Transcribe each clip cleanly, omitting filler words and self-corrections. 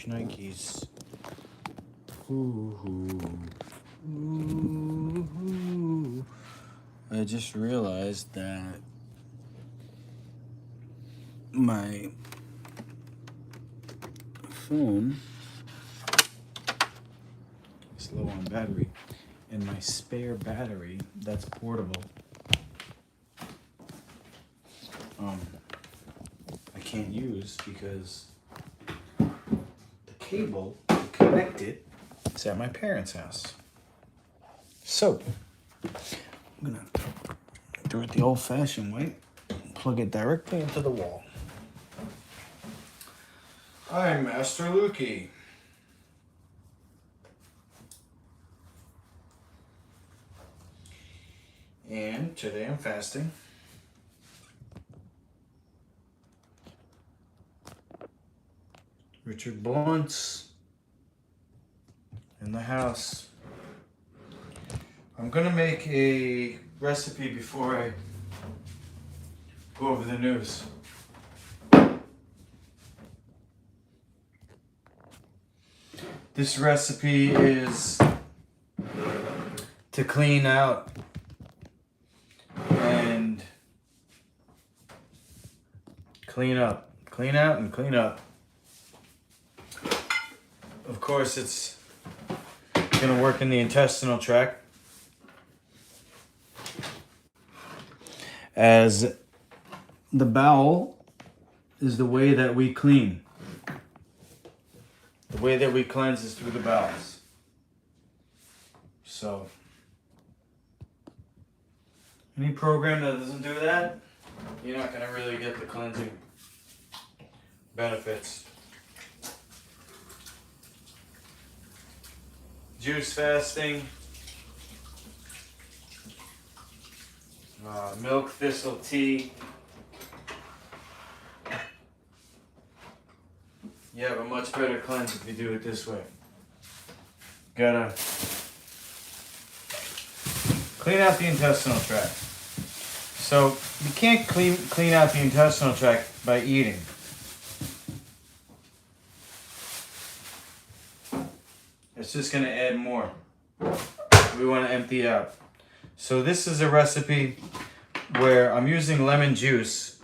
Nikes. Ooh. I just realized that my phone is low on battery, and my spare battery that's portable, I can't use because the cable to connect it is at my parents' house. So I'm gonna do it the old-fashioned way. Plug it directly into the wall. I'm Master Lukey. And today I'm fasting. Richard Blunt's in the house. I'm gonna make a recipe before I go over the news. This recipe is to clean out and clean up. Clean out and clean up. Of course, it's going to work in the intestinal tract, as the bowel is the way that we clean. The way that we cleanse is through the bowels. So, any program that doesn't do that, you're not going to really get the cleansing benefits. Juice fasting, milk thistle tea. You have a much better cleanse if you do it this way. Gotta clean out the intestinal tract. So you can't clean out the intestinal tract by eating. It's just going to add more. We want to empty out. So this is a recipe where I'm using lemon juice.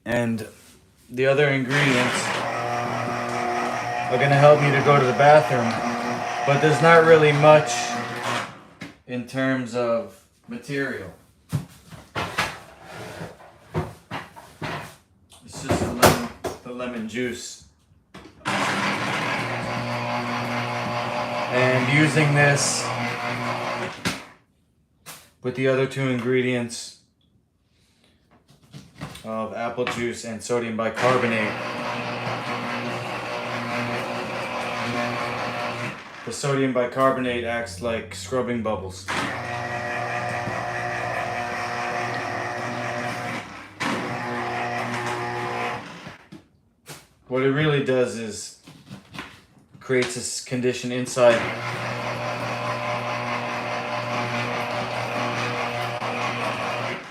And the other ingredients are going to help me to go to the bathroom. But there's not really much in terms of material. It's just the lemon juice. And using this with the other two ingredients of apple juice and sodium bicarbonate. The sodium bicarbonate acts like scrubbing bubbles. What it really does is creates this condition inside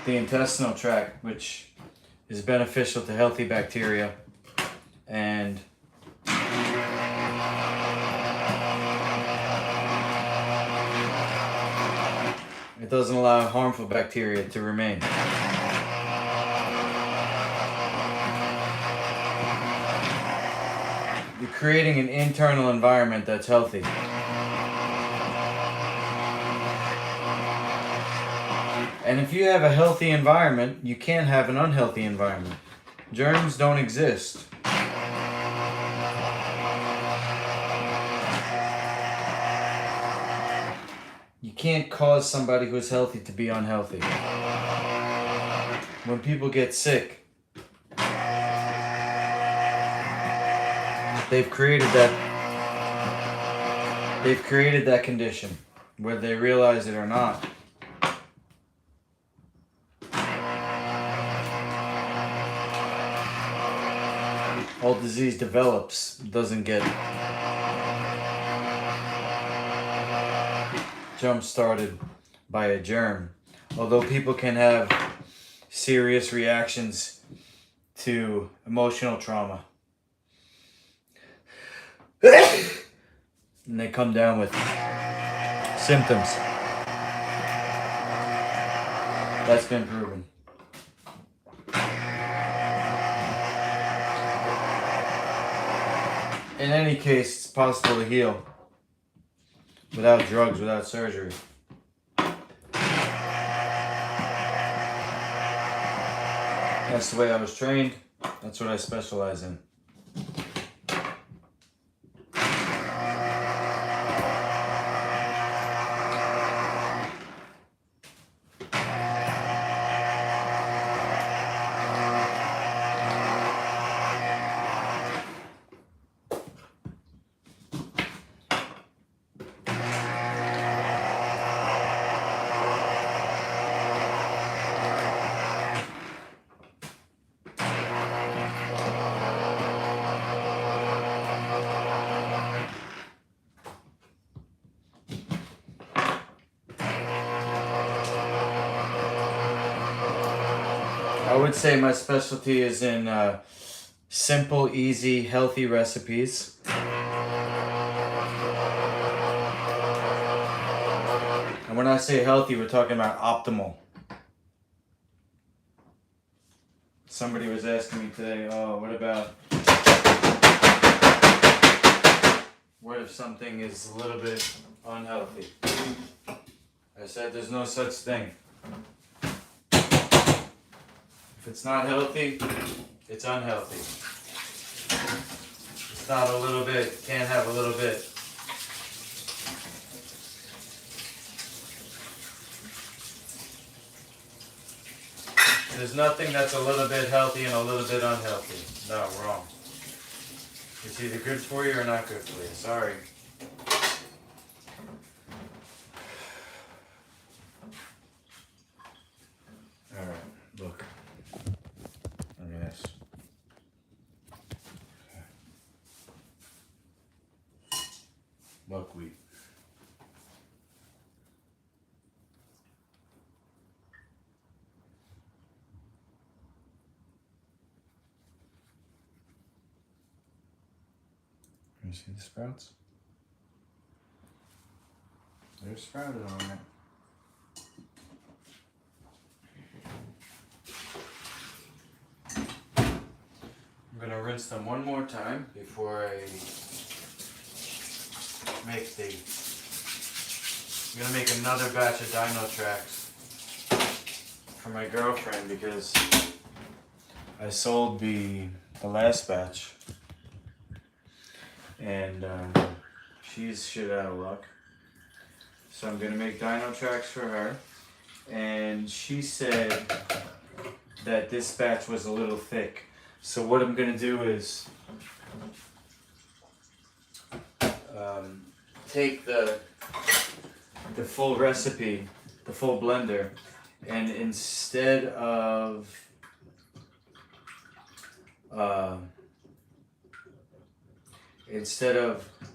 the intestinal tract, which is beneficial to healthy bacteria, and it doesn't allow harmful bacteria to remain. You're creating an internal environment that's healthy. And if you have a healthy environment, you can't have an unhealthy environment. Germs don't exist. You can't cause somebody who's healthy to be unhealthy. When people get sick, they've created that condition, whether they realize it or not. All disease develops, doesn't get jump-started by a germ. Although people can have serious reactions to emotional trauma. And they come down with symptoms. That's been proven. In any case, it's possible to heal without drugs, without surgery. That's the way I was trained. That's what I specialize in. I would say my specialty is in simple, easy, healthy recipes. And when I say healthy, we're talking about optimal. Somebody was asking me today, oh, what if something is a little bit unhealthy? I said there's no such thing. If it's not healthy, it's unhealthy. It's not a little bit, can't have a little bit. There's nothing that's a little bit healthy and a little bit unhealthy. No, wrong. It's either good for you or not good for you. Sorry. Alright, look. Look at this. Buckwheat. You see the sprouts? They're sprouted on it. I'm gonna rinse them one more time before I make I'm gonna make another batch of dino tracks for my girlfriend because I sold the last batch. And she's shit out of luck. So I'm gonna make dino tracks for her. And she said that this batch was a little thick. So what I'm gonna do is take the full recipe, the full blender, and instead of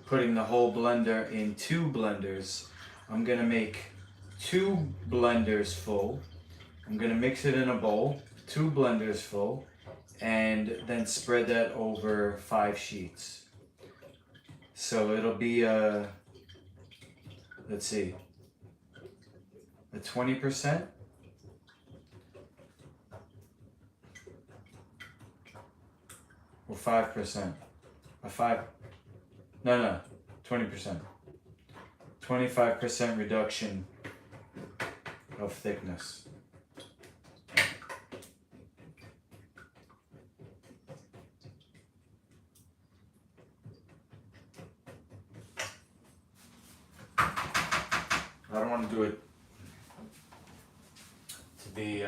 putting the whole blender in 2 blenders, I'm gonna make 2 blenders full. I'm gonna mix it in a bowl, 2 blenders full, and then spread that over 5 sheets. So it'll be let's see, a 20% or 5%. 20%. 25% reduction of thickness. I don't want to do it to be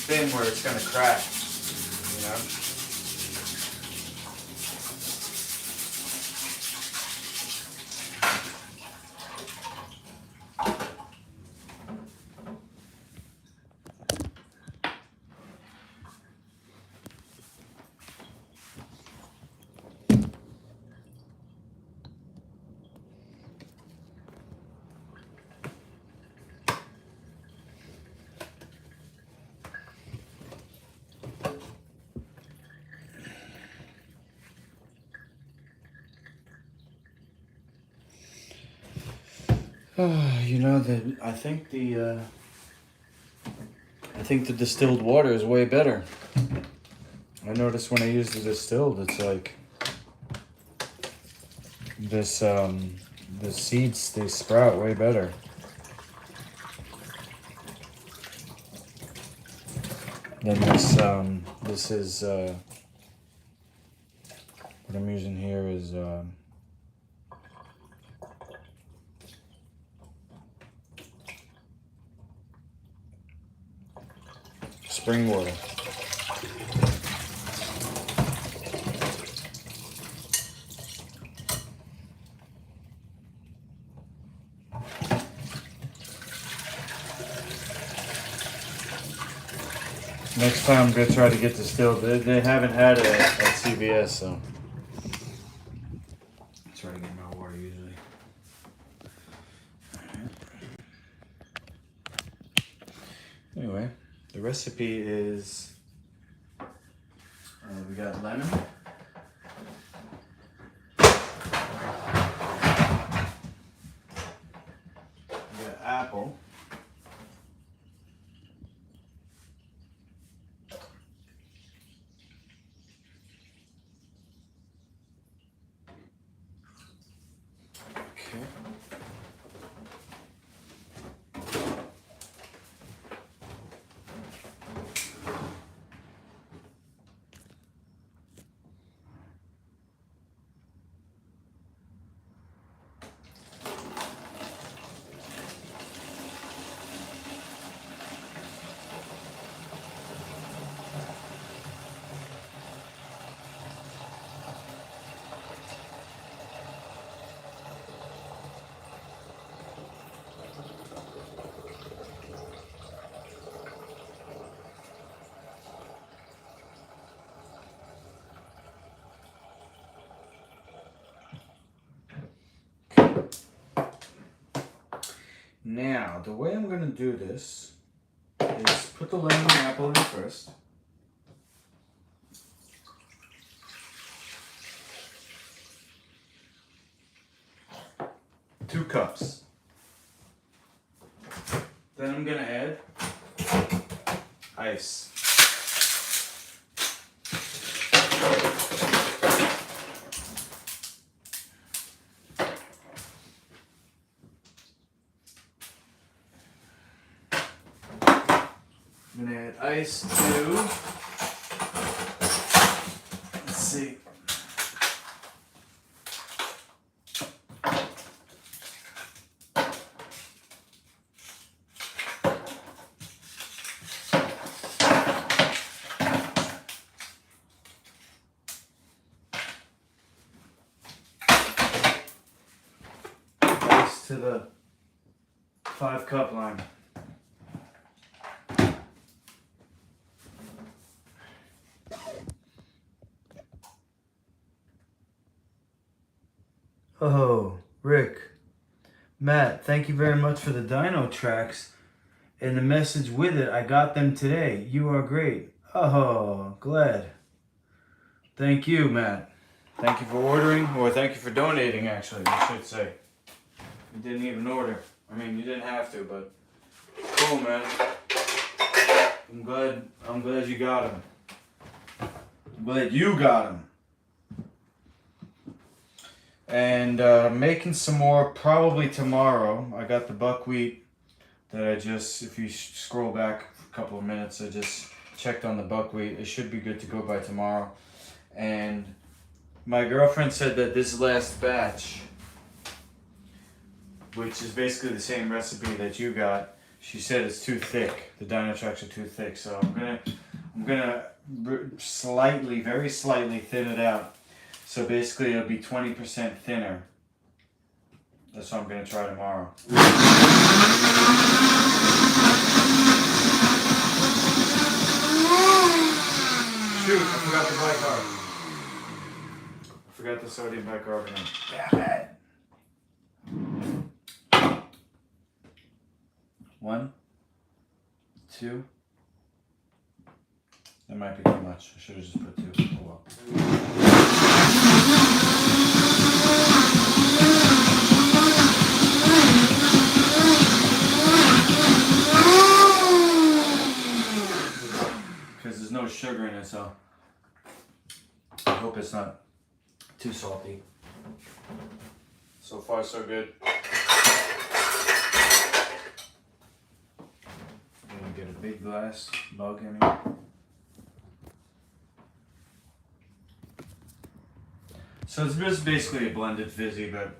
thin where it's gonna crack, you know? You know I think the distilled water is way better. I noticed when I use the distilled, it's like this the seeds, they sprout way better. Then this is what I'm using here is spring water. Next time I'm gonna try to get distilled. They haven't had it at CVS, so I try to get my water usually. Anyway, the recipe is we got lemon, we got apple. Okay. Now, the way I'm going to do this is put the lemon and apple in first. Two cups. Then I'm going to add ice. I'm gonna add ice to, let's see, ice to the 5-cup line. Oh, Rick, Matt, thank you very much for the dino tracks and the message with it. I got them today. You are great. Oh, glad. Thank you, Matt. Thank you for ordering, or thank you for donating, actually, I should say. You didn't even order. I mean, you didn't have to, but cool, man. I'm glad you got them. I'm glad you got them. And making some more probably tomorrow. I got the buckwheat that I just, if you scroll back a couple of minutes, I just checked on the buckwheat. It should be good to go by tomorrow. And my girlfriend said that this last batch, which is basically the same recipe that you got, she said it's too thick. The dino tracks are too thick. So I'm gonna slightly, very slightly thin it out. So basically it'll be 20% thinner. That's what I'm going to try tomorrow. Shoot, I forgot the bicarb. I forgot the sodium bicarbonate. Damn it. 1, 2. That might be too much. I should have just put 2. Oh well. sugar in it, so I hope it's not too salty. So far, so good. I'm gonna get a big glass mug in here. So it's just basically a blended fizzy, but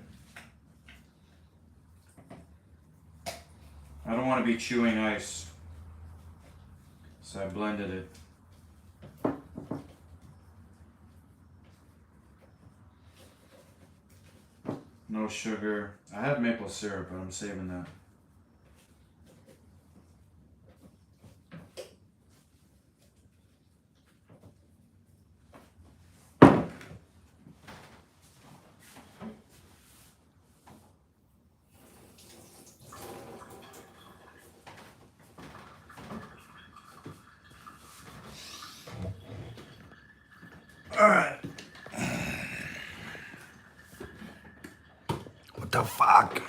I don't want to be chewing ice, so I blended it. No sugar. I have maple syrup, but I'm saving that. All right. What the fuck?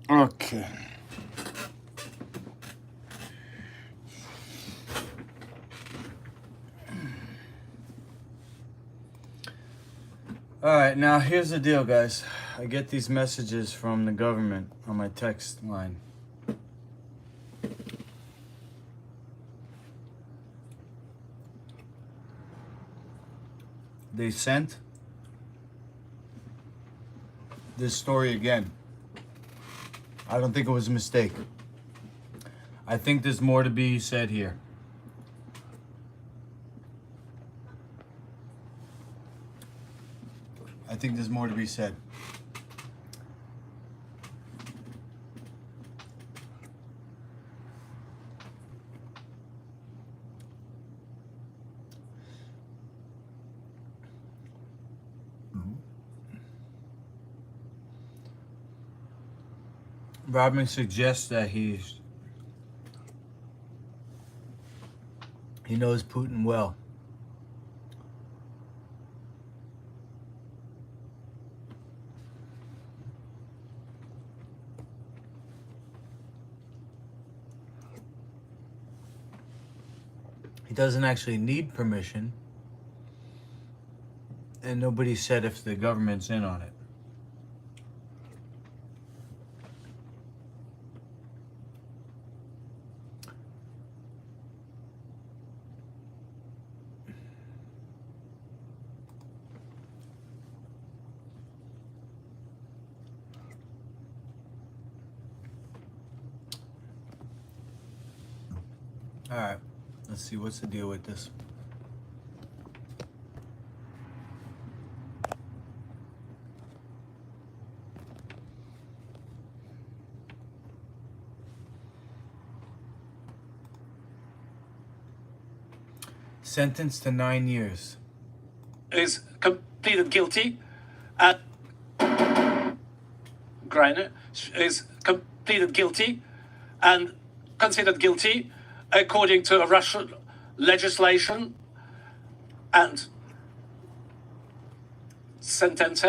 Okay. All right, now here's the deal, guys. I get these messages from the government on my text line. They sent this story again. I don't think it was a mistake. I think there's more to be said here. I think there's more to be said. Rodman suggests that he knows Putin well. He doesn't actually need permission, and nobody said if the government's in on it. All right, let's see what's the deal with this. Sentenced to 9 years. Is completed guilty, and Greiner is completed guilty and considered guilty according to Russian legislation, and sentenced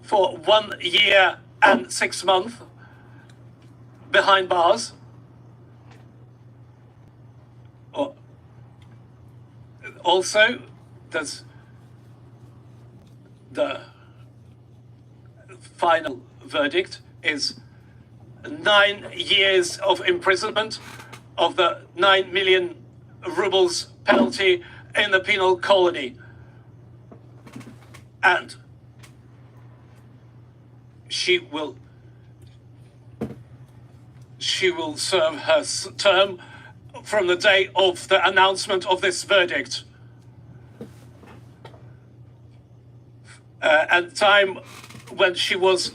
for 1 year and 6 months behind bars. Also, there's the final verdict is 9 years of imprisonment of the 9 million rubles penalty in the penal colony. And she will serve her term from the day of the announcement of this verdict. And time when she was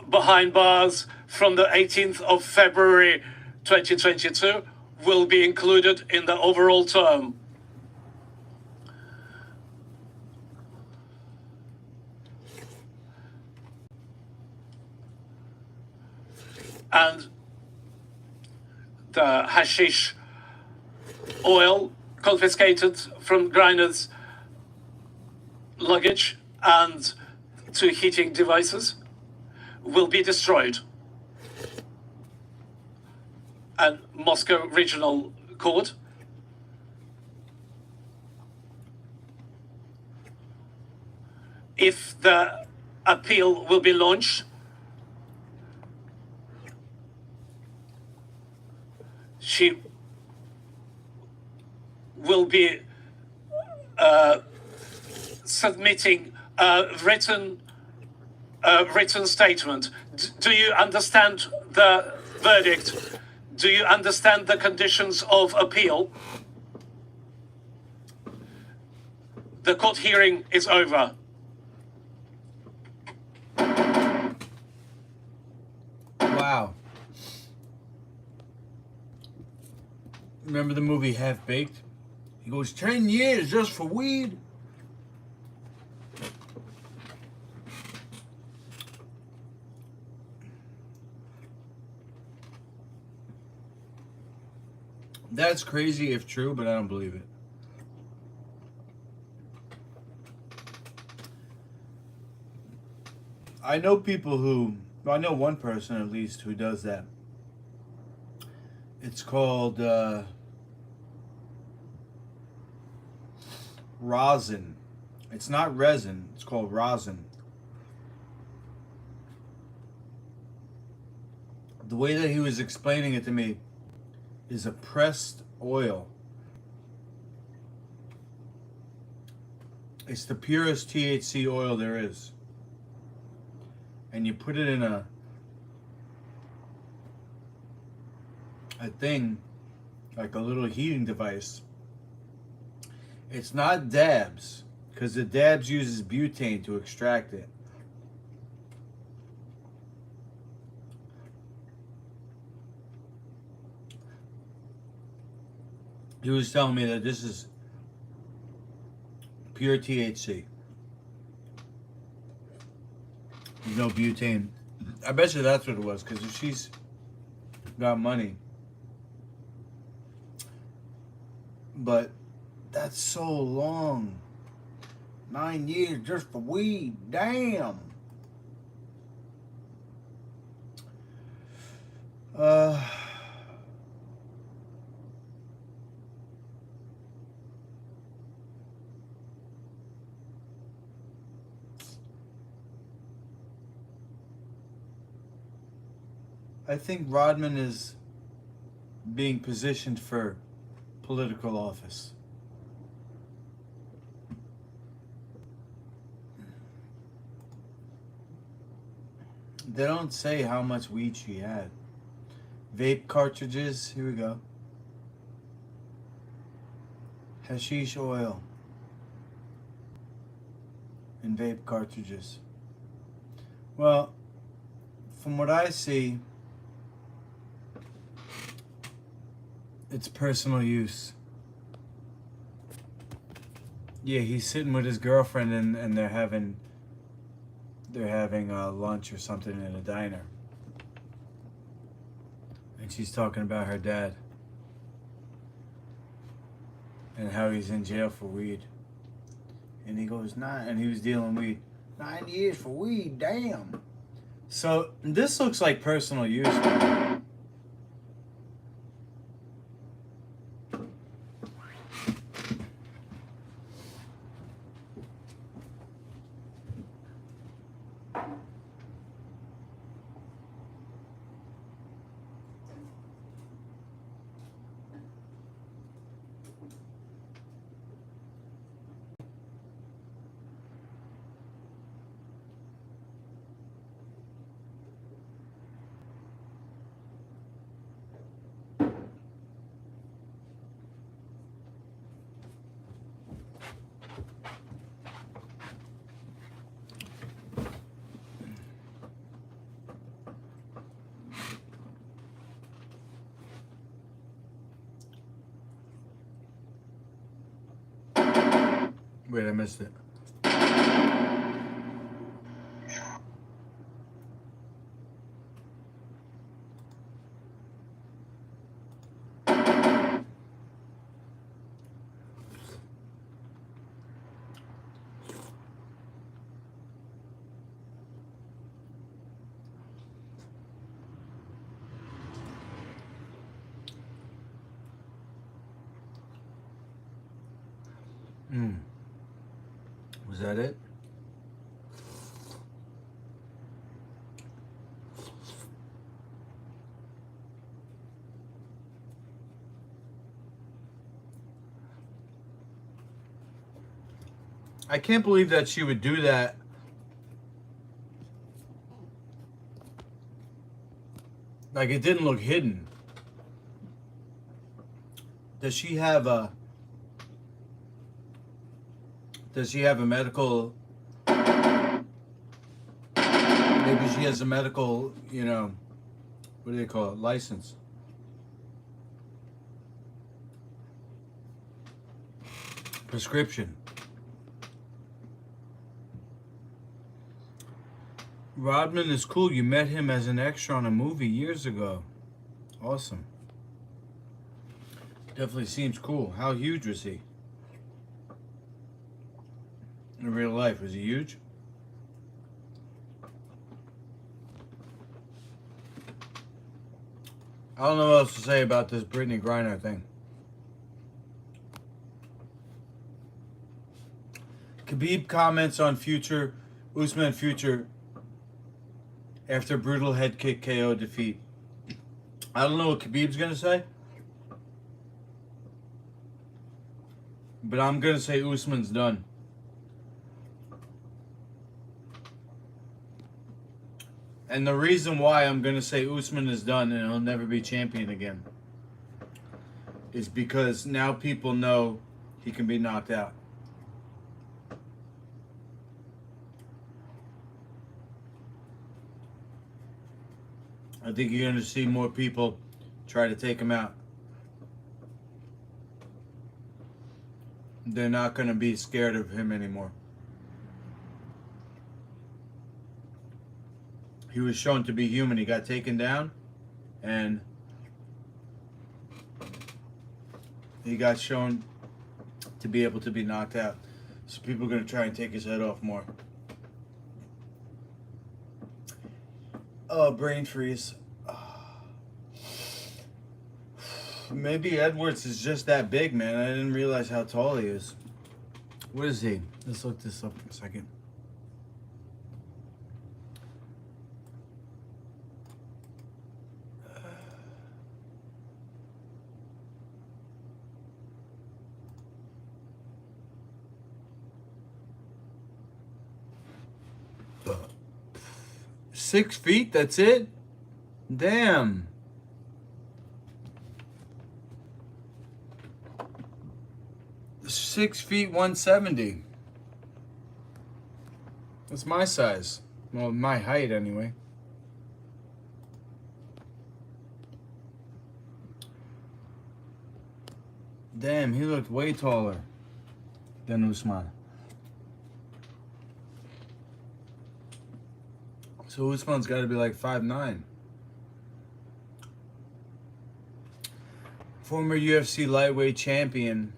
behind bars from the 18th of February 2022 will be included in the overall term. And the hashish oil confiscated from Griner's luggage and two heating devices will be destroyed. And Moscow Regional Court if the appeal will be launched, she will be submitting a written statement. Do you understand the verdict? Do you understand the conditions of appeal? The court hearing is over. Wow. Remember the movie Half Baked? He goes, 10 years just for weed? That's crazy if true, but I don't believe it. I know people who, well, I know one person at least who does that. It's called rosin. It's not resin, it's called rosin. The way that he was explaining it to me is a pressed oil. It's the purest THC oil there is. And you put it in a thing, like a little heating device. It's not dabs, because the dabs uses butane to extract it. He was telling me that this is pure THC. There's no butane. I bet you that's what it was, because if she's got money. But that's so long. 9 years just for weed. Damn. I think Rodman is being positioned for political office. They don't say how much weed she had. Vape cartridges, here we go. Hashish oil. And vape cartridges. Well, from what I see, it's personal use. Yeah, he's sitting with his girlfriend and they're having lunch or something in a diner. And she's talking about her dad. And how he's in jail for weed. And he goes, and he was dealing weed. 9 years for weed, damn. So this looks like personal use, man. Wait, I missed it. Was that it? I can't believe that she would do that. Like, it didn't look hidden. Does she have a medical, maybe she has a medical, you know, what do they call it, license? Prescription. Rodman is cool. You met him as an extra on a movie years ago. Awesome. Definitely seems cool. How huge was he? In real life, was he huge? I don't know what else to say about this Brittany Griner thing. Khabib comments on future Usman future after brutal head kick KO defeat. I don't know what Khabib's gonna say, but I'm gonna say Usman's done. And the reason why I'm gonna say Usman is done and he'll never be champion again is because now people know he can be knocked out. I think you're going to see more people try to take him out. They're not going to be scared of him anymore. He was shown to be human. He got taken down and he got shown to be able to be knocked out. So people are going to try and take his head off more. Oh, brain freeze. Maybe Edwards is just that big, man. I didn't realize how tall he is. What is he? Let's look this up for a second. Uh, 6 feet, that's it? Damn. Six feet 170. That's my size. Well, my height anyway. Damn, he looked way taller than Usman. So Usman's got to be like 5'9". Former UFC lightweight champion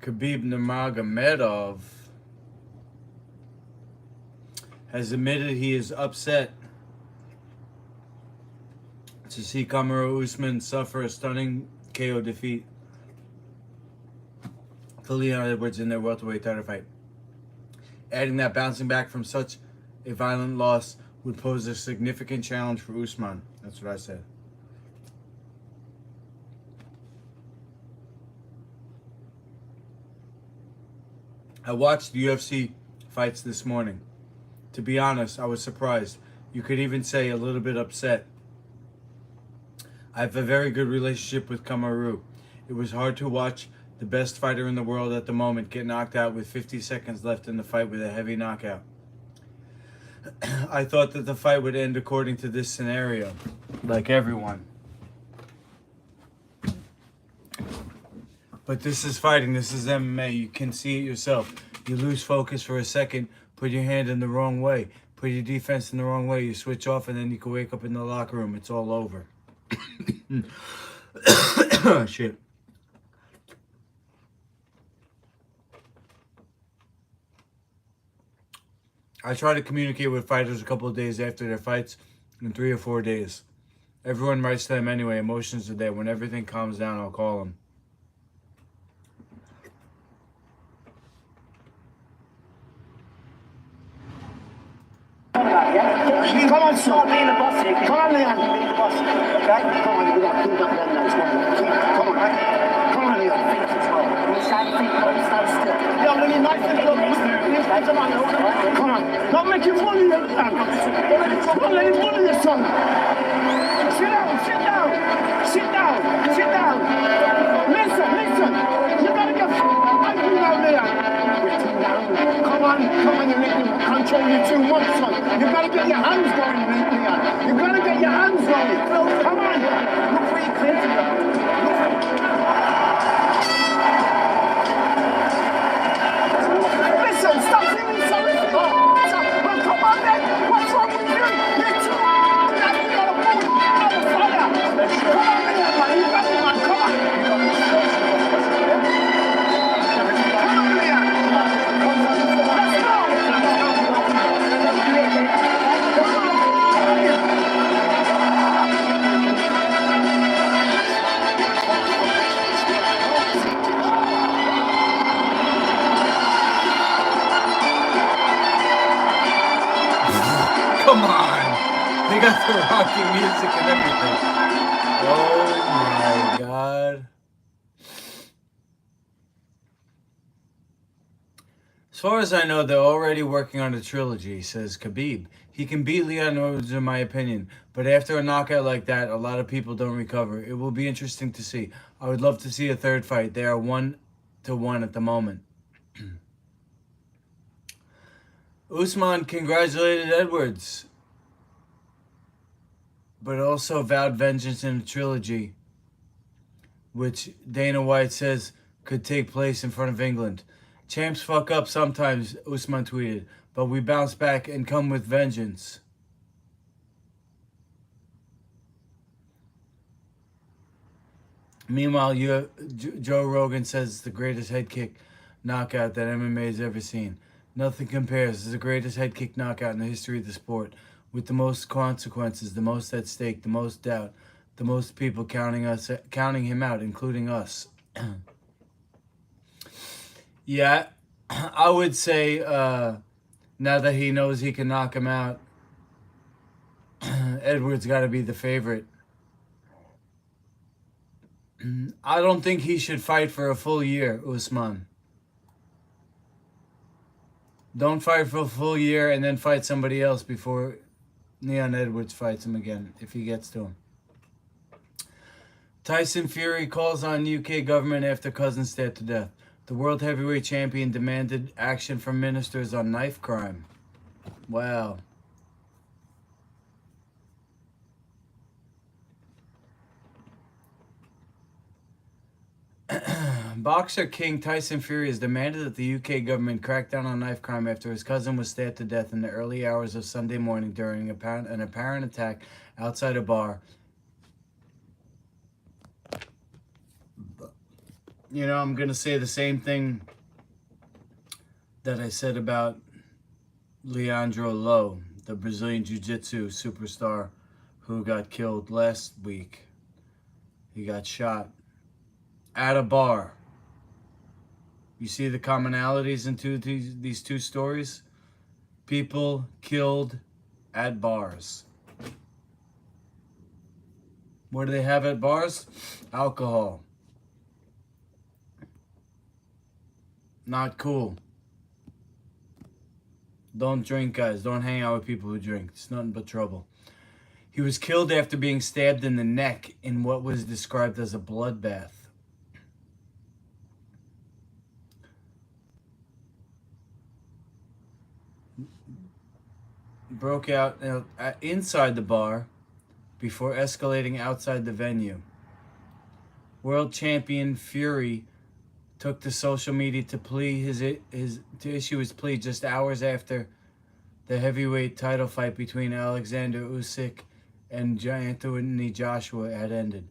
Khabib Nurmagomedov has admitted he is upset to see Kamaru Usman suffer a stunning KO defeat to Leon Edwards in their welterweight title fight, adding that bouncing back from such a violent loss would pose a significant challenge for Usman. That's what I said. I watched the UFC fights this morning. To be honest, I was surprised. You could even say a little bit upset. I have a very good relationship with Kamaru. It was hard to watch the best fighter in the world at the moment get knocked out with 50 seconds left in the fight with a heavy knockout. I thought that the fight would end according to this scenario, like everyone. But this is fighting. This is MMA. You can see it yourself. You lose focus for a second, put your hand in the wrong way, put your defense in the wrong way, you switch off, and then you can wake up in the locker room. It's all over. Shit. I try to communicate with fighters a couple of days after their fights, in 3 or 4 days. Everyone writes to them anyway. Emotions are there. When everything calms down, I'll call them. Come on, son. Be the boss here. Come on, Leon. Be the boss. Okay? Come on, we got to do that now. Come on, right? Come on, Leon. Think as well. We stand still. Yeah, when you're nice and good, come on, come on. Don't make you bully your son. Don't let him bully your son. Sit down, sit down. Sit down, sit down. Listen, listen. You gotta get angry now, Leon. Come on, you're letting him control you too much, son. You gotta get your hands going, Leon. You gotta get your hands going. Come on. Look where you clear to go. Listen, stop feeling sorry for you. Well, come on then. What's wrong with you? You're too now you gotta pull out the fire. Come on, Leon, man. You got it, man. Come on. Come on, Leon. Come on! They got the Rocky music and everything. Oh my god. As far as I know, they're already working on a trilogy, says kHabib. He can beat Leon Edwards in my opinion, but after a knockout like that, a lot of people don't recover. It will be interesting to see. I would love to see a third fight. They are 1-1 at the moment. Usman congratulated Edwards, but also vowed vengeance in a trilogy, which Dana White says could take place in front of England. Champs fuck up sometimes, Usman tweeted, but we bounce back and come with vengeance. Meanwhile, Joe Rogan says it's the greatest head kick knockout that MMA has ever seen. Nothing compares. It's the greatest head kick knockout in the history of the sport, with the most consequences, the most at stake, the most doubt, the most people counting him out, including us. Yeah, I would say now that he knows he can knock him out, Edwards got to be the favorite. I don't think he should fight for a full year, Usman. Don't fight for a full year and then fight somebody else before Leon Edwards fights him again, if he gets to him. Tyson Fury calls on UK government after cousin stabbed to death. The world heavyweight champion demanded action from ministers on knife crime. Wow. Boxer king Tyson Fury has demanded that the UK government crack down on knife crime after his cousin was stabbed to death in the early hours of Sunday morning during an apparent attack outside a bar. You know, I'm going to say the same thing that I said about Leandro Lo, the Brazilian Jiu-Jitsu superstar who got killed last week. He got shot at a bar. You see the commonalities into these two stories? People killed at bars. What do they have at bars? Alcohol. Not cool. Don't drink, guys. Don't hang out with people who drink. It's nothing but trouble. He was killed after being stabbed in the neck in what was described as a bloodbath. Broke out inside the bar before escalating outside the venue. World champion Fury took to social media to issue his plea just hours after the heavyweight title fight between Alexander Usyk and Anthony Joshua had ended.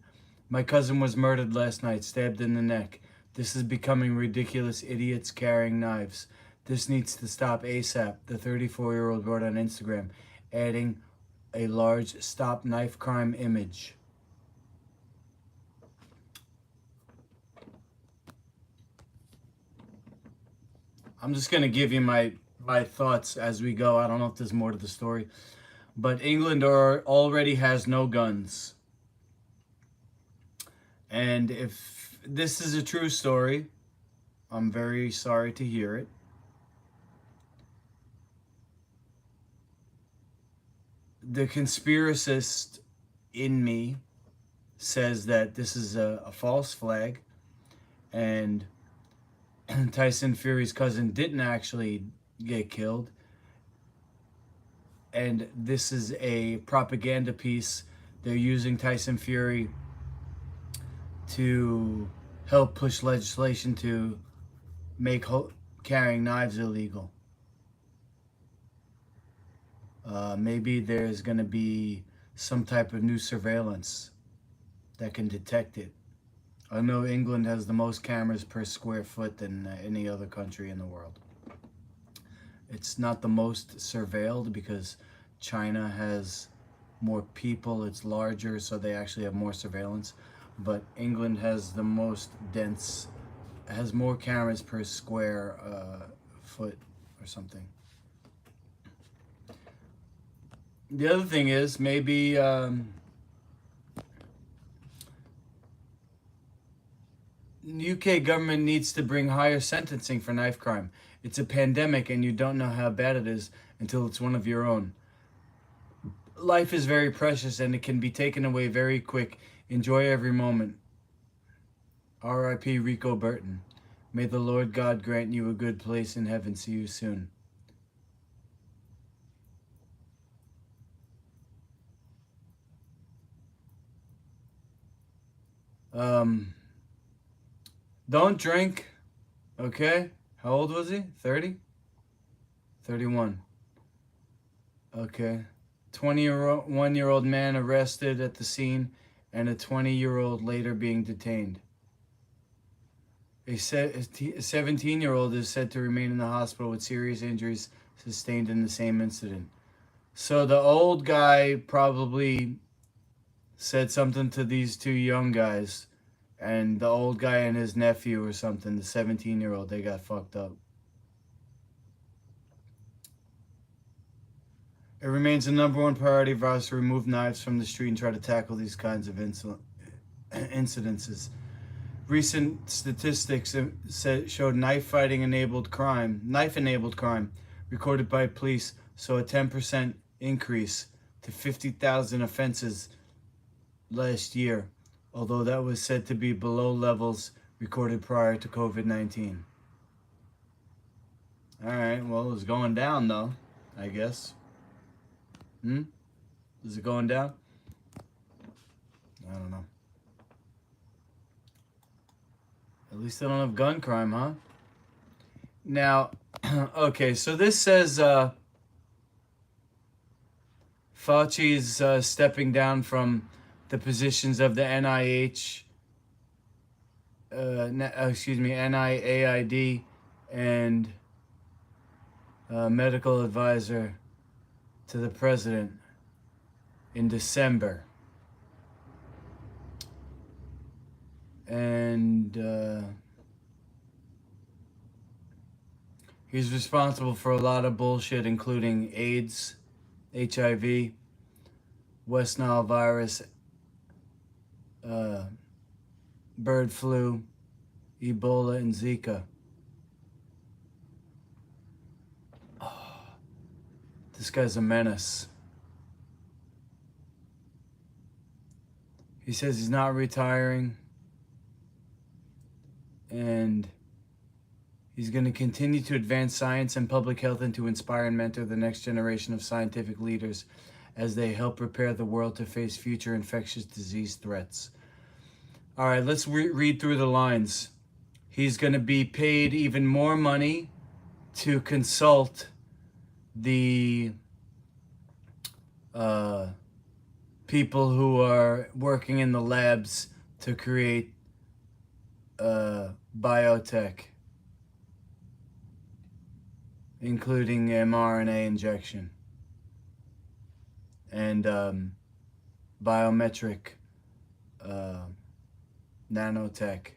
My cousin was murdered last night, stabbed in the neck. This is becoming ridiculous. Idiots carrying knives. This needs to stop ASAP, the 34-year-old wrote on Instagram, adding a large stop knife crime image. I'm just going to give you my thoughts as we go. I don't know if there's more to the story. But England already has no guns. And if this is a true story, I'm very sorry to hear it. The conspiracist in me says that this is a false flag, and Tyson Fury's cousin didn't actually get killed, and this is a propaganda piece. They're using Tyson Fury to help push legislation to make carrying knives illegal. Maybe there's going to be some type of new surveillance that can detect it. I know England has the most cameras per square foot than any other country in the world. It's not the most surveilled because China has more people, it's larger, so they actually have more surveillance. But England has the most dense, has more cameras per square foot or something. The other thing is maybe the UK government needs to bring higher sentencing for knife crime. It's a pandemic and you don't know how bad it is until it's one of your own. Life is very precious and it can be taken away very quick. Enjoy every moment. R.I.P. Rico Burton. May the Lord God grant you a good place in heaven. See you soon. Don't drink, okay? How old was he? 30? 31. Okay. 21-year-old man arrested at the scene and a 20-year-old later being detained. A 17-year-old is said to remain in the hospital with serious injuries sustained in the same incident. So the old guy probably said something to these two young guys, and the old guy and his nephew or something, the 17-year-old, they got fucked up. It remains the number one priority of ours to remove knives from the street and try to tackle these kinds of incidences. Recent statistics showed knife-enabled crime recorded by police saw a 10% increase to 50,000 offenses last year, although that was said to be below levels recorded prior to COVID-19. All right, well, it's going down though, I guess. Is it going down? I don't know. At least they don't have gun crime, huh? Now, okay, so this says Fauci's stepping down from the positions of the NIAID and medical advisor to the president in December. And he's responsible for a lot of bullshit, including AIDS, HIV, West Nile virus, bird flu, Ebola, and Zika. Oh, this guy's a menace. He says he's not retiring, and he's going to continue to advance science and public health and to inspire and mentor the next generation of scientific leaders as they help prepare the world to face future infectious disease threats. All right, let's read through the lines. he's going to be paid even more money to consult the people who are working in the labs to create biotech, including mRNA injection and biometric nanotech.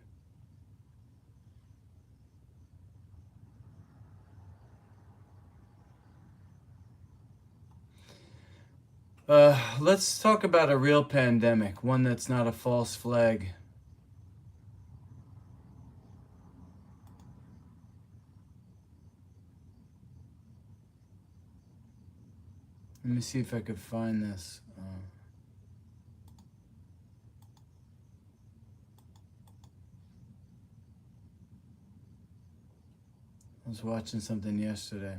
Let's talk about a real pandemic, one that's not a false flag. Let me see if I could find this. I was watching something yesterday.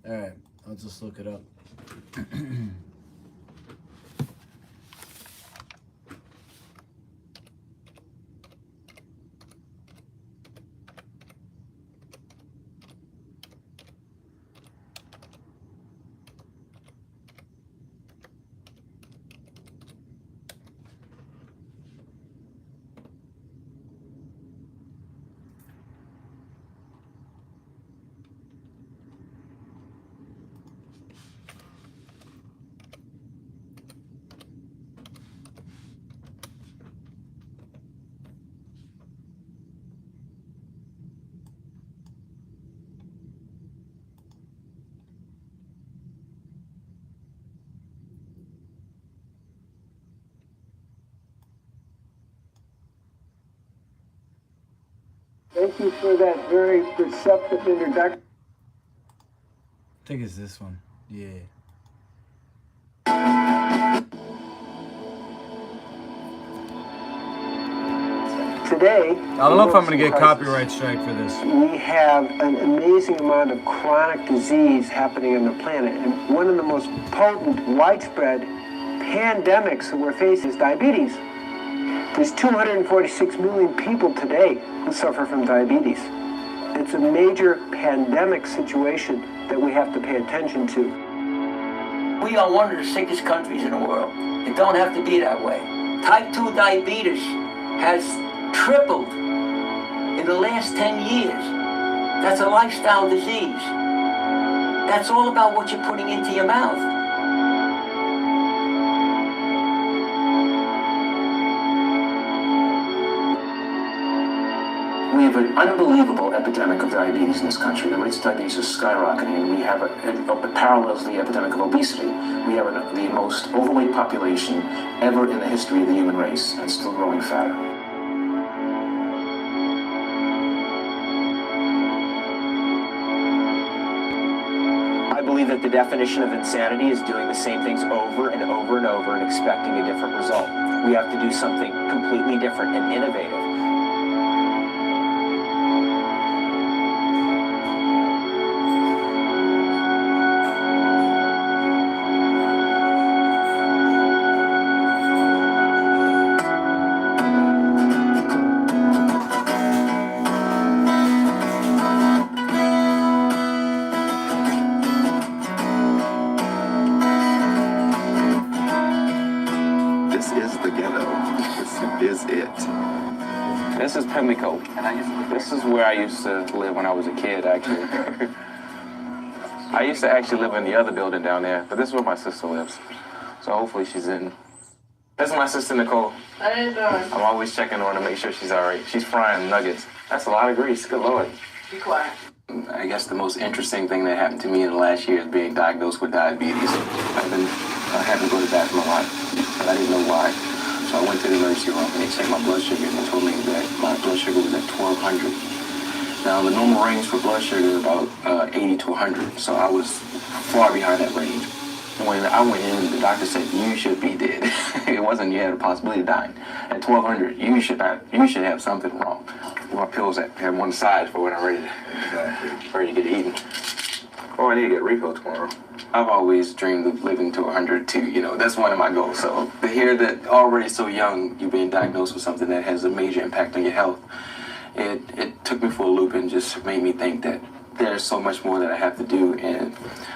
Alright, I'll just look it up. Thank you for that very perceptive introduction. I think it's this one. Yeah. Today, I don't know if I'm going to get copyright strike for this. we have an amazing amount of chronic disease happening on the planet. And one of the most potent, widespread pandemics that we're facing is diabetes. There's 246 million people today who suffer from diabetes. It's a major pandemic situation that we have to pay attention to. We are one of the sickest countries in the world. It don't have to be that way. Type 2 diabetes has tripled in the last 10 years. That's a lifestyle disease. That's all about what you're putting into your mouth. We have an unbelievable epidemic of diabetes in this country. The rates of diabetes are skyrocketing. We have it parallels the epidemic of obesity. We have the most overweight population ever in the history of the human race, and still growing fatter. I believe that the definition of insanity is doing the same things over and over and over and expecting a different result. We have to do something completely different and innovative. This is Pimlico. This is where I used to live when I was a kid, actually. I used to actually live in the other building down there, but this is where my sister lives. So hopefully she's in. This is my sister, Nicole. How you doing? I'm always checking on her to make sure she's all right. She's frying nuggets. That's a lot of grease. Good Lord. Be quiet. I guess the most interesting thing that happened to me in the last year is being diagnosed with diabetes. I've been I had to go to the bathroom a lot, but I didn't know why. So I went to the emergency room and they checked my blood sugar and they told me that my blood sugar was at 1200. Now the normal range for blood sugar is about 80 to 100, so I was far behind that range. When I went in, the doctor said, you should be dead. It wasn't you had a possibility of dying. At 1200, you should have something wrong. My pills had one side for when I'm ready to get eaten. Oh, I need to get refilled tomorrow. I've always dreamed of living to 100 too, you know, that's one of my goals. So to hear that already so young, you're being diagnosed with something that has a major impact on your health, it took me for a loop and just made me think that there's so much more that I have to do, and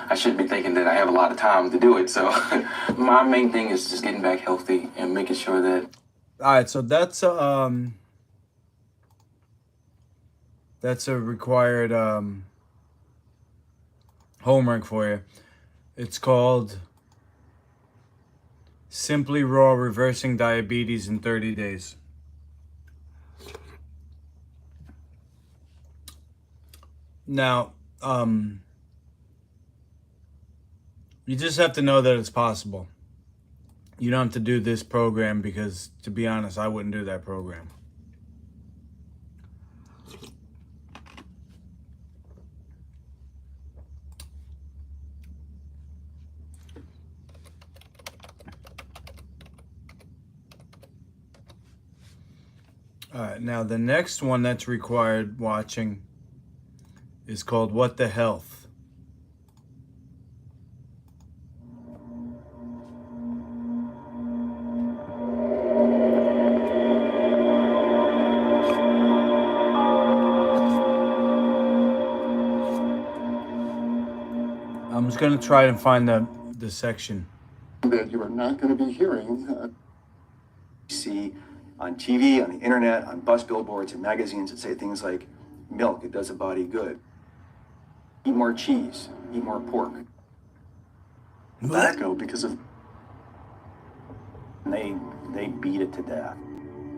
I shouldn't be thinking that I have a lot of time to do it. So my main thing is just getting back healthy and making sure that. All right, so that's a required homework for you. It's called Simply Raw Reversing Diabetes in 30 Days. Now, you just have to know that it's possible. You don't have to do this program because, to be honest, I wouldn't do that program. All right, now the next one that's required watching is called What the Health. I'm just going to try and find the section. That you are not going to be hearing. See on TV, on the internet, on bus billboards and magazines that say things like, milk, it does a body good. Eat more cheese, eat more pork. Tobacco, because of they beat it to death.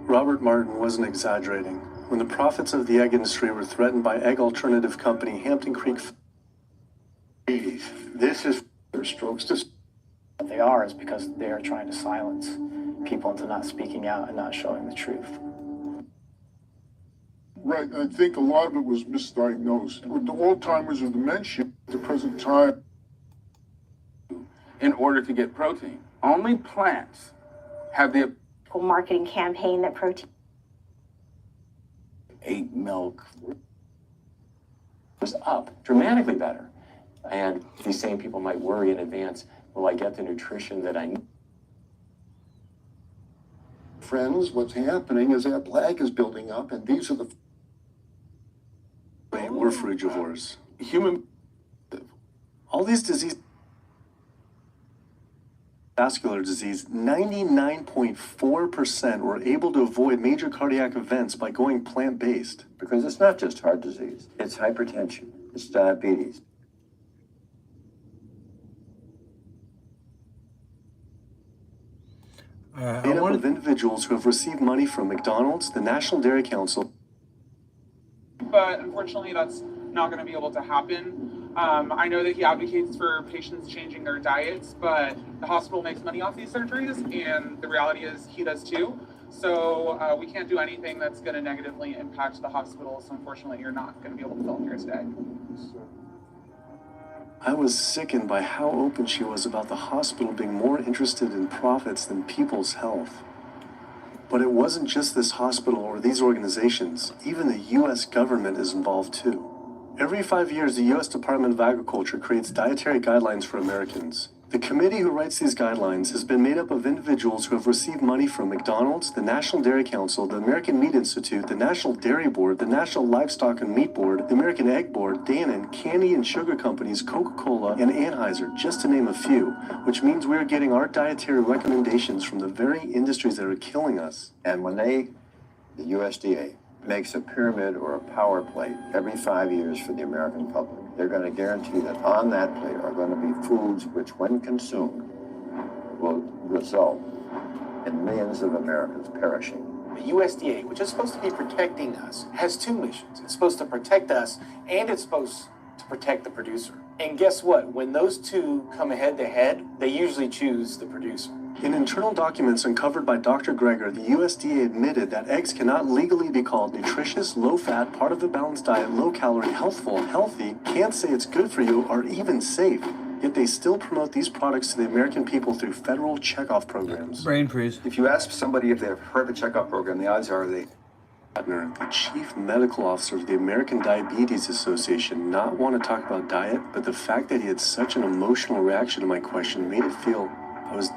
Robert Martin wasn't exaggerating. When the profits of the egg industry were threatened by egg alternative company Hampton Creek. This is their strokes to. What they are is because they are trying to silence people into not speaking out and not showing the truth. Right, I think a lot of it was misdiagnosed. With the Alzheimer's or dementia at the present time. In order to get protein, only plants have the marketing campaign that protein. Ate milk was up dramatically better. And these same people might worry in advance, will I get the nutrition that I need? Friends, what's happening is that plaque is building up, and these are the. We're frugivores. All these diseases. Vascular disease, 99.4% were able to avoid major cardiac events by going plant-based. Because it's not just heart disease, it's hypertension, it's diabetes. Made up of individuals who have received money from McDonald's, the National Dairy Council. But unfortunately, that's not going to be able to happen. I know that he advocates for patients changing their diets, but the hospital makes money off these surgeries, and the reality is he does too. So we can't do anything that's going to negatively impact the hospital. So unfortunately, you're not going to be able to film here today. I was sickened by how open she was about the hospital being more interested in profits than people's health. But it wasn't just this hospital or these organizations. Even the U.S. government is involved too. Every 5 years, the U.S. Department of Agriculture creates dietary guidelines for Americans. The committee who writes these guidelines has been made up of individuals who have received money from McDonald's, the National Dairy Council, the American Meat Institute, the National Dairy Board, the National Livestock and Meat Board, the American Egg Board, Dannon, candy and sugar companies, Coca-Cola, and Anheuser, just to name a few, which means we are getting our dietary recommendations from the very industries that are killing us. And when the USDA, makes a pyramid or a power plate every 5 years for the American public, they're going to guarantee that on that plate are going to be foods which, when consumed, will result in millions of Americans perishing. The USDA, which is supposed to be protecting us, has two missions. It's supposed to protect us, and it's supposed to protect the producer. And guess what? When those two come head to head, they usually choose the producer. In internal documents uncovered by Dr. Greger, the USDA admitted that eggs cannot legally be called nutritious, low-fat, part of the balanced diet, low-calorie, healthful, healthy, can't say it's good for you, or even safe. Yet they still promote these products to the American people through federal checkoff programs. Brain freeze. If you ask somebody if they've heard of the checkoff program, the odds are they... The chief medical officer of the American Diabetes Association, not want to talk about diet, but the fact that he had such an emotional reaction to my question made it feel I was...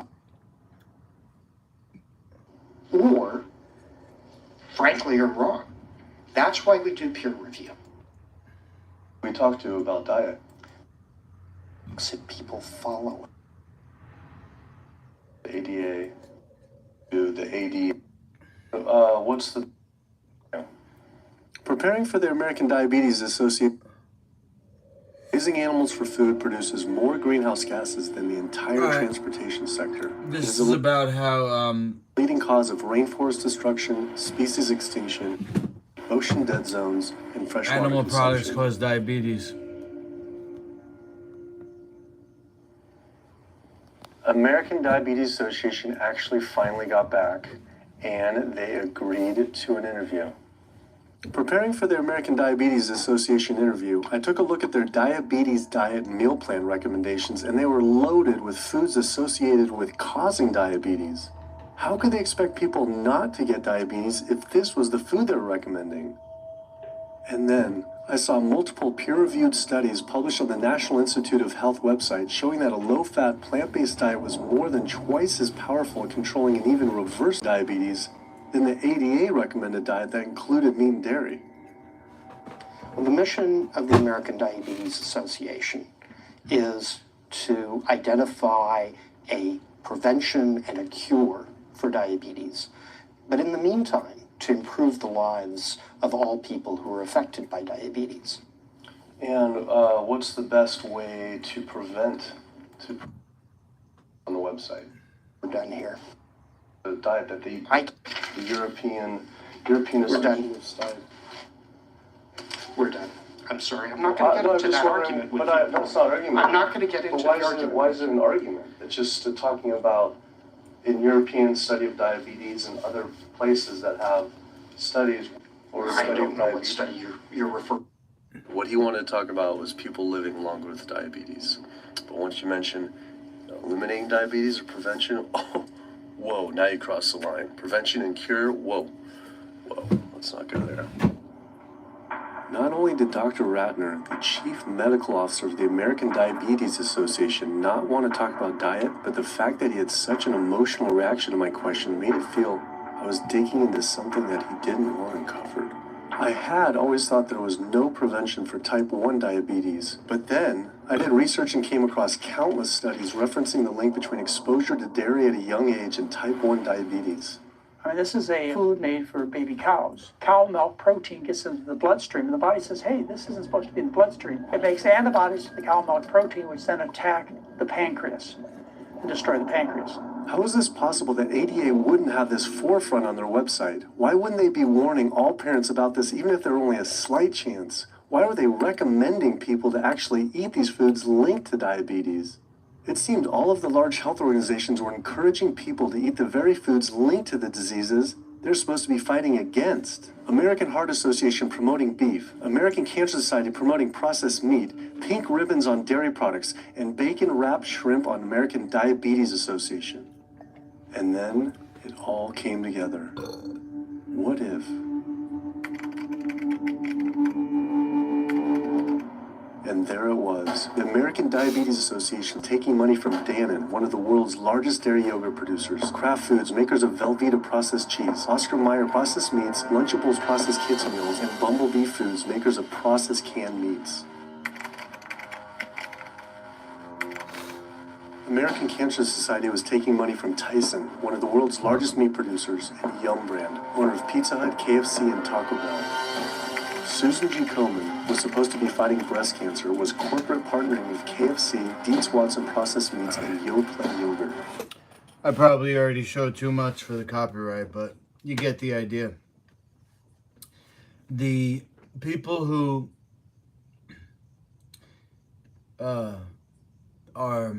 Or, frankly, you're wrong. That's why we do peer review. We talked to about diet. So people follow. The ADA, the AD... what's the... Preparing for the American Diabetes Association, raising animals for food produces more greenhouse gases than the entire transportation sector. This is about how leading cause of rainforest destruction, species extinction, ocean dead zones, and freshwater animal products consumption. cause diabetes. American Diabetes Association actually finally got back, and they agreed to an interview. Preparing for the American Diabetes Association interview, I took a look at their diabetes diet and meal plan recommendations, and they were loaded with foods associated with causing diabetes. How could they expect people not to get diabetes if this was the food they were recommending? And then I saw multiple peer-reviewed studies published on the National Institute of Health website showing that a low-fat, plant-based diet was more than twice as powerful at controlling and even reverse diabetes than the ADA recommended diet that included meat and dairy. Well, the mission of the American Diabetes Association is to identify a prevention and a cure for diabetes. But in the meantime, to improve the lives of all people who are affected by diabetes. And what's the best way to prevent on the website? We're done here. The diet that the European We're Association done. of Diet. We're done. I'm sorry, I'm not going to get into that argument with you. That's not an argument. I'm not going to get into the argument. Why is it an argument? It's just talking about in European study of diabetes and other places that have studies or I don't know what study you're referring to. What he wanted to talk about was people living longer with diabetes. But once you mention eliminating diabetes or prevention, oh, whoa, now you cross the line. Prevention and cure, whoa, let's not go there. Not only did Dr. Ratner, the chief medical officer of the American Diabetes Association, not want to talk about diet, but the fact that he had such an emotional reaction to my question made it feel I was digging into something that he didn't want uncovered. I had always thought there was no prevention for type 1 diabetes, but then I did research and came across countless studies referencing the link between exposure to dairy at a young age and type 1 diabetes. I mean, this is a food made for baby cows. Cow milk protein gets into the bloodstream, and the body says, hey, this isn't supposed to be in the bloodstream. It makes antibodies to the cow milk protein, which then attack the pancreas and destroy the pancreas. How is this possible that ADA wouldn't have this forefront on their website? Why wouldn't they be warning all parents about this, even if they're only a slight chance? Why are they recommending people to actually eat these foods linked to diabetes? It seemed all of the large health organizations were encouraging people to eat the very foods linked to the diseases they're supposed to be fighting against. American Heart Association promoting beef, American Cancer Society promoting processed meat, pink ribbons on dairy products, and bacon-wrapped shrimp on American Diabetes Association. And then it all came together. What if? And there it was, the American Diabetes Association taking money from Dannon, one of the world's largest dairy yogurt producers, Kraft Foods, makers of Velveeta processed cheese, Oscar Mayer processed meats, Lunchables processed kids meals, and Bumblebee Foods, makers of processed canned meats. American Cancer Society was taking money from Tyson, one of the world's largest meat producers, and Yum Brand, owner of Pizza Hut, KFC, and Taco Bell. Susan G. Komen was supposed to be fighting breast cancer, was corporate partnering with KFC, Dietz Watson Processed Meats, and Yoplait Yogurt. I probably already showed too much for the copyright, but you get the idea. The people who are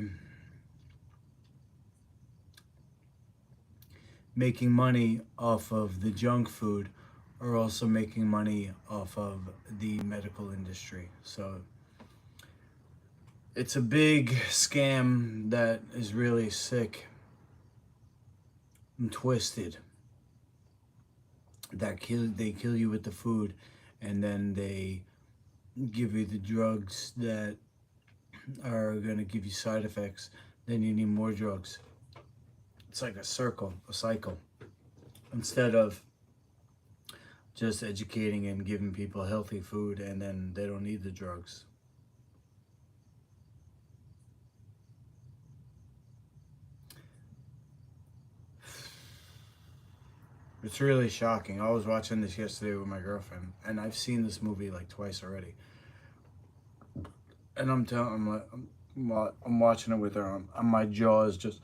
making money off of the junk food are also making money off of the medical industry. So it's a big scam that is really sick and twisted. They kill you with the food, and then they give you the drugs that are going to give you side effects. Then you need more drugs. It's like a cycle. Instead of just educating and giving people healthy food, and then they don't need the drugs. It's really shocking. I was watching this yesterday with my girlfriend, and I've seen this movie like twice already. And I'm watching it with her, and my jaw is just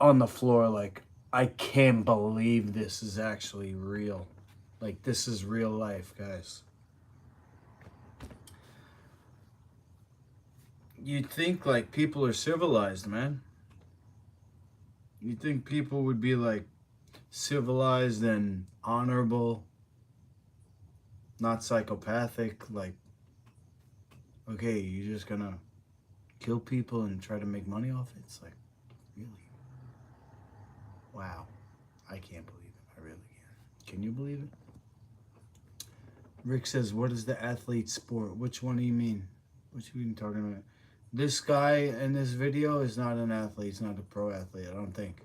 on the floor. Like, I can't believe this is actually real. Like, this is real life, guys. You'd think like people are civilized, man. You'd think people would be like civilized and honorable, not psychopathic. Like, okay, you're just gonna kill people and try to make money off it? It's like, really? Wow. I can't believe it. I really can't. Can you believe it? Rick says, what is the athlete sport? Which one do you mean? What you even talking about? This guy in this video is not an athlete. He's not a pro athlete, I don't think.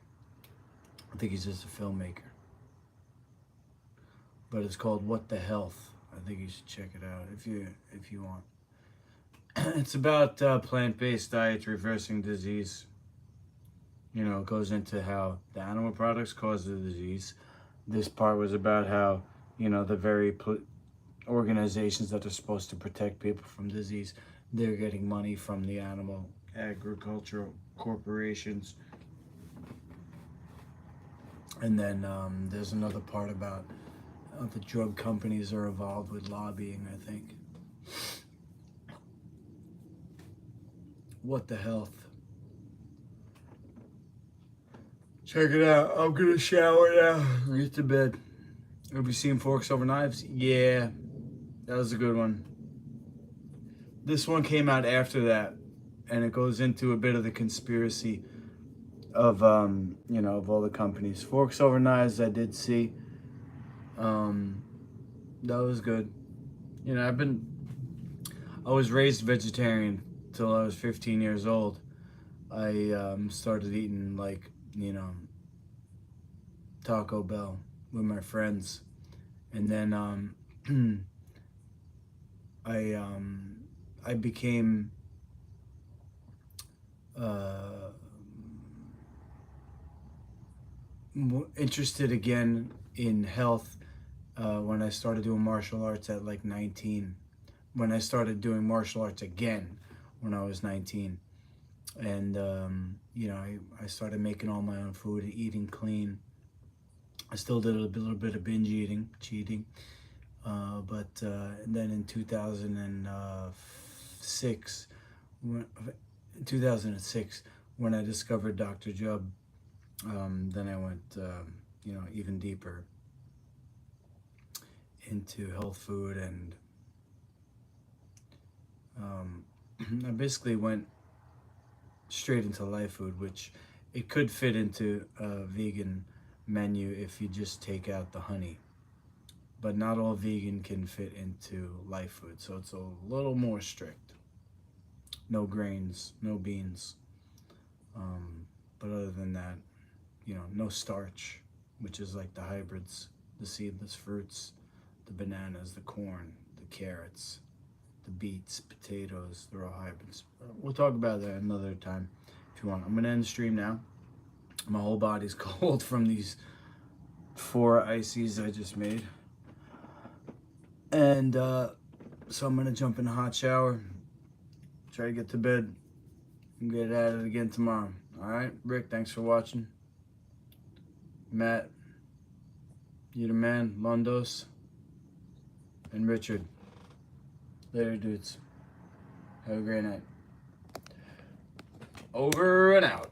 I think he's just a filmmaker. But it's called What the Health. I think you should check it out if you want. It's about plant-based diets reversing disease. You know, it goes into how the animal products cause the disease. This part was about how, you know, the very organizations that are supposed to protect people from disease, they're getting money from the animal agricultural corporations. And then there's another part about the drug companies are involved with lobbying, I think. What the health? Check it out. I'm gonna shower now. Get to bed. Have you seen Forks Over Knives? Yeah, that was a good one. This one came out after that, and it goes into a bit of the conspiracy of you know, of all the companies. Forks Over Knives I did see. That was good. You know, I was raised vegetarian till I was 15 years old. I started eating, like, you know, Taco Bell with my friends, and then I became interested again in health when I started doing martial arts at like 19. When I started doing martial arts again when I was 19. And, you know, I started making all my own food and eating clean. I still did a little bit of binge eating, cheating. But then in 2006, when I discovered Dr. Jubb, then I went, you know, even deeper into health food, and I basically went straight into life food, which it could fit into a vegan menu if you just take out the honey. But not all vegan can fit into life food, so it's a little more strict. No grains, no beans. But other than that, you know, no starch, which is like the hybrids, the seedless fruits, the bananas, the corn, the carrots, the beets, potatoes, they're all hybrids. We'll talk about that another time if you want. I'm gonna end the stream now. My whole body's cold from these 4 ices I just made. And so I'm gonna jump in a hot shower, try to get to bed, and get at it again tomorrow. All right, Rick, thanks for watching. Matt, you the man, Londos, and Richard. Later, dudes. Have a great night. Over and out.